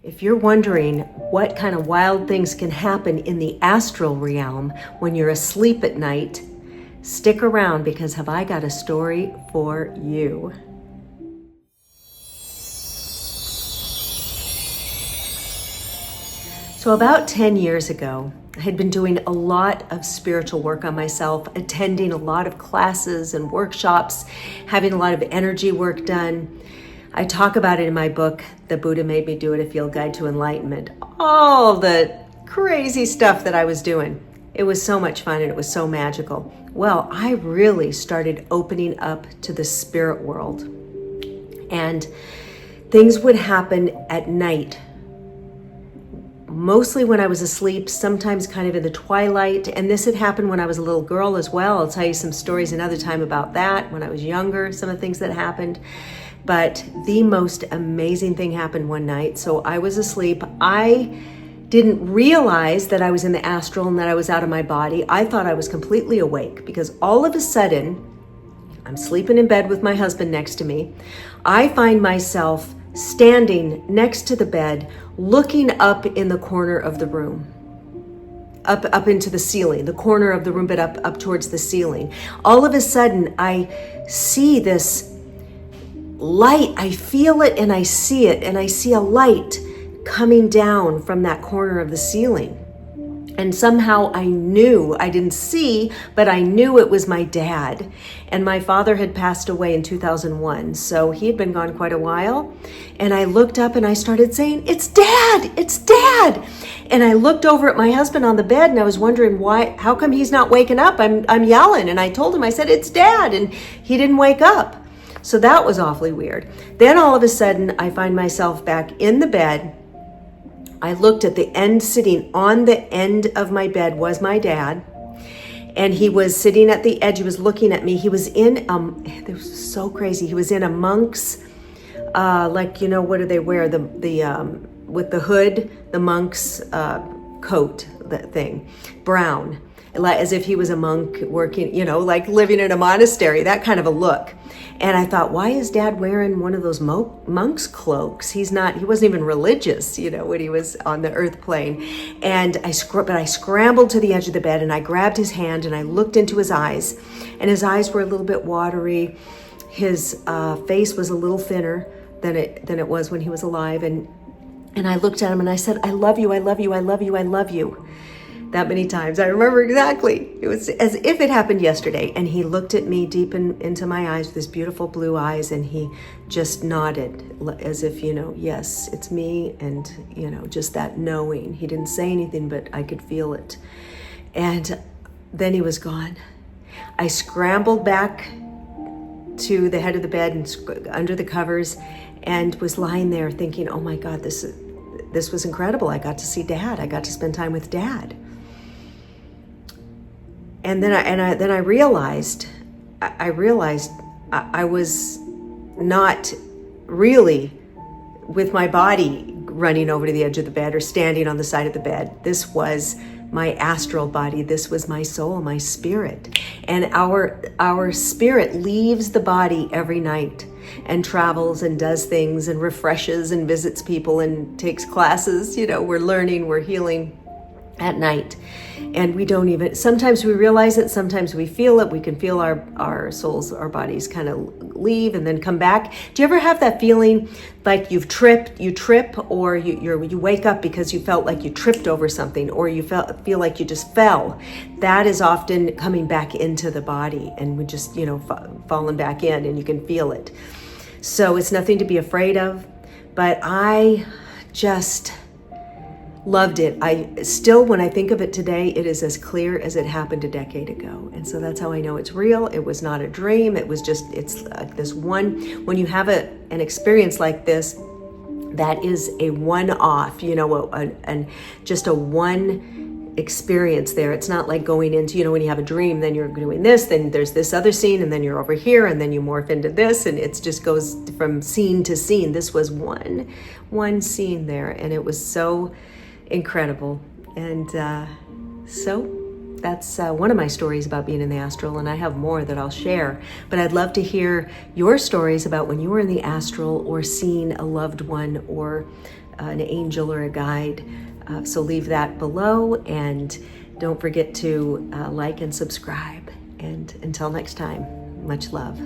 If you're wondering what kind of wild things can happen in the astral realm when you're asleep at night, stick around because have I got a story for you. So about 10 years ago, I had been doing a lot of spiritual work on myself, attending a lot of classes and workshops, having a lot of energy work done. I talk about it in my book, The Buddha Made Me Do It, A Field Guide to Enlightenment. All the crazy stuff that I was doing. It was so much fun and it was so magical. Well, I really started opening up to the spirit world. And things would happen at night, mostly when I was asleep, sometimes kind of in the twilight. And this had happened when I was a little girl as well. I'll tell you some stories another time about that. When I was younger, some of the things that happened. But the most amazing thing happened one night. So I was asleep. I didn't realize that I was in the astral and that I was out of my body. I thought I was completely awake because all of a sudden, I'm sleeping in bed with my husband next to me. I find myself standing next to the bed, looking up in the corner of the room. Up into the ceiling, the corner of the room, but up towards the ceiling. All of a sudden, I see this light. I feel it and I see it, and I see a light coming down from that corner of the ceiling. And somehow I knew, I didn't see, but I knew it was my dad. And my father had passed away in 2001, so he had been gone quite a while. And I looked up and I started saying, "It's Dad! It's Dad!" And I looked over at my husband on the bed and I was wondering why, how come he's not waking up? I'm yelling. And I told him, I said, "It's Dad!" And he didn't wake up. So that was awfully weird. Then all of a sudden, I find myself back in the bed. I looked at the end, sitting on the end of my bed was my dad. And he was sitting at the edge. He was looking at me. He was in, it was so crazy. He was in a monk's, like, you know, what do they wear? The with the hood, the monk's coat, that thing, brown, like as if he was a monk working, you know, like living in a monastery, that kind of a look. And I thought, why is Dad wearing one of those monk's cloaks? He wasn't even religious, you know, when he was on the earth plane. And I scrambled to the edge of the bed and I grabbed his hand and I looked into his eyes, and his eyes were a little bit watery. His face was a little thinner than it was when he was alive. And I looked at him and I said, "I love you, I love you, I love you, I love you." That many times. I remember exactly. It was as if it happened yesterday. And he looked at me deep into my eyes with his beautiful blue eyes, and he just nodded as if, you know, yes, it's me. And, you know, just that knowing. He didn't say anything, but I could feel it. And then he was gone. I scrambled back to the head of the bed and under the covers and was lying there thinking, oh my God, this was incredible. I got to see Dad. I got to spend time with Dad. And then I realized I was not really with my body running over to the edge of the bed or standing on the side of the bed. This was my astral body. This was my soul, my spirit. And our spirit leaves the body every night and travels and does things and refreshes and visits people and takes classes. You know, we're learning, we're healing at night. And we don't even, sometimes we realize it, sometimes we feel it. We can feel our souls, our bodies kind of leave and then come back. Do you ever have that feeling like you trip, or you wake up because you felt like you tripped over something, or you feel like you just fell? That is often coming back into the body, and we just, you know, falling back in, and you can feel it. So it's nothing to be afraid of, but I just loved it. I still, when I think of it today, it is as clear as it happened a decade ago. And so that's how I know it's real. It was not a dream. It was just, it's like this one, when you have an experience like this, that is a one-off, you know, and just a one experience there. It's not like going into, you know, when you have a dream, then you're doing this, then there's this other scene, and then you're over here, and then you morph into this, and it just goes from scene to scene. This was one scene there, and it was so incredible. And so that's one of my stories about being in the astral, and I have more that I'll share. But I'd love to hear your stories about when you were in the astral, or seeing a loved one, or an angel or a guide. So leave that below, and don't forget to like and subscribe. And until next time, much love.